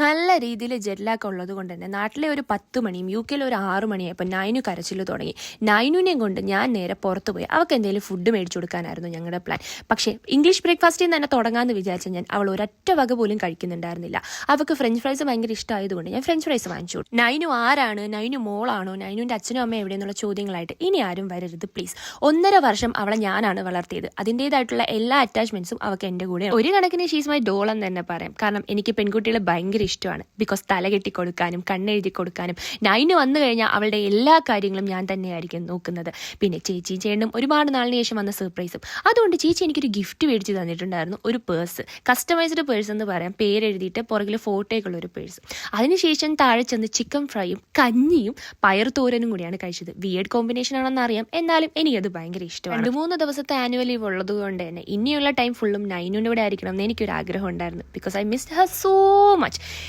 നല്ല രീതിയിൽ ജെറ്റ് ഉള്ളത് കൊണ്ട് തന്നെ നാട്ടിലെ ഒരു 10 മണിയും UK ഒരു 6 മണിയായപ്പോൾ നൈനു കരച്ചിൽ തുടങ്ങി. നൈനുവിനെയും കൊണ്ട് ഞാൻ നേരെ പുറത്തു പോയി. അവൾക്ക് എന്തെങ്കിലും ഫുഡ് മേടിച്ചു കൊടുക്കാനായിരുന്നു ഞങ്ങളുടെ പ്ലാൻ. പക്ഷേ ഇംഗ്ലീഷ് ബ്രേക്ക്ഫാസ്റ്റിൽ നിന്ന് തന്നെ തുടങ്ങാമെന്ന് വിചാരിച്ച ഞാൻ അവൾ ഒരൊറ്റ വക പോലും കഴിക്കുന്നുണ്ടായിരുന്നില്ല. അവൾക്ക് ഫ്രഞ്ച് ഫ്രൈസ് ഭയങ്കര ഇഷ്ടമായതുകൊണ്ട് ഞാൻ ഫ്രഞ്ച് ഫ്രൈസ് വാങ്ങിച്ചു. നൈനു ആരാണ്, നൈനു മോളാണോ, നൈനുവിൻ്റെ അച്ഛനും അമ്മയും എവിടെയെന്നുള്ള ചോദ്യങ്ങളായിട്ട് ഇനി ആരും വരരുത് പ്ലീസ്. 1.5 വർഷം അവളെ ഞാനാണ് വളർത്തിയത്. അതിൻ്റേതായിട്ടുള്ള എല്ലാ അറ്റാച്ച്മെന്റ്സും അവൾക്ക് എൻ്റെ കൂടെ. ഒരു കണക്കിന് ഷീസ് മൈ ഡോൾ എന്ന് തന്നെ പറയാം. കാരണം എനിക്ക് പെൺകുട്ടികളെ ഭയങ്കര ഇഷ്ടമാണ്. ബിക്കോസ് തല കെട്ടി കൊടുക്കാനും കണ്ണെഴുതി കൊടുക്കാനും നൈന് വന്നു കഴിഞ്ഞാൽ അവളുടെ എല്ലാ കാര്യങ്ങളും ഞാൻ തന്നെയായിരിക്കും നോക്കുന്നത്. പിന്നെ ചേച്ചിയും ചേട്ടനും ഒരുപാട് നാളിന് ശേഷം വന്ന സർപ്രൈസും. അതുകൊണ്ട് ചേച്ചി എനിക്കൊരു ഗിഫ്റ്റ് മേടിച്ച് തന്നിട്ടുണ്ടായിരുന്നു, ഒരു പേഴ്സ്. കസ്റ്റമൈസ്ഡ് പേഴ്സ് എന്ന് പറയാം, പേരെഴുതിയിട്ട് പുറകിൽ ഫോട്ടോയൊക്കെയുള്ള ഒരു പേഴ്സ്. അതിനുശേഷം താഴെ ചെന്ന് ചിക്കൻ ഫ്രൈയും കഞ്ഞിയും പയർത്തോരനും കൂടിയാണ് കഴിച്ചത്. വിയേർഡ് കോമ്പിനേഷൻ ആണെന്ന് അറിയാം, എന്നാലും എനിക്കത് ഭയങ്കര ഇഷ്ടമാണ്. 2-3 ദിവസത്തെ ആനുവൽ ലീവ് ഉള്ളത് കൊണ്ട് തന്നെ ഇനിയുള്ള ടൈം ഫുള്ളും നൈനുവിൻ്റെ കൂടെ ആയിരിക്കണം എന്ന് എനിക്കൊരു ആഗ്രഹം ഉണ്ടായിരുന്നു. Because I missed her so much.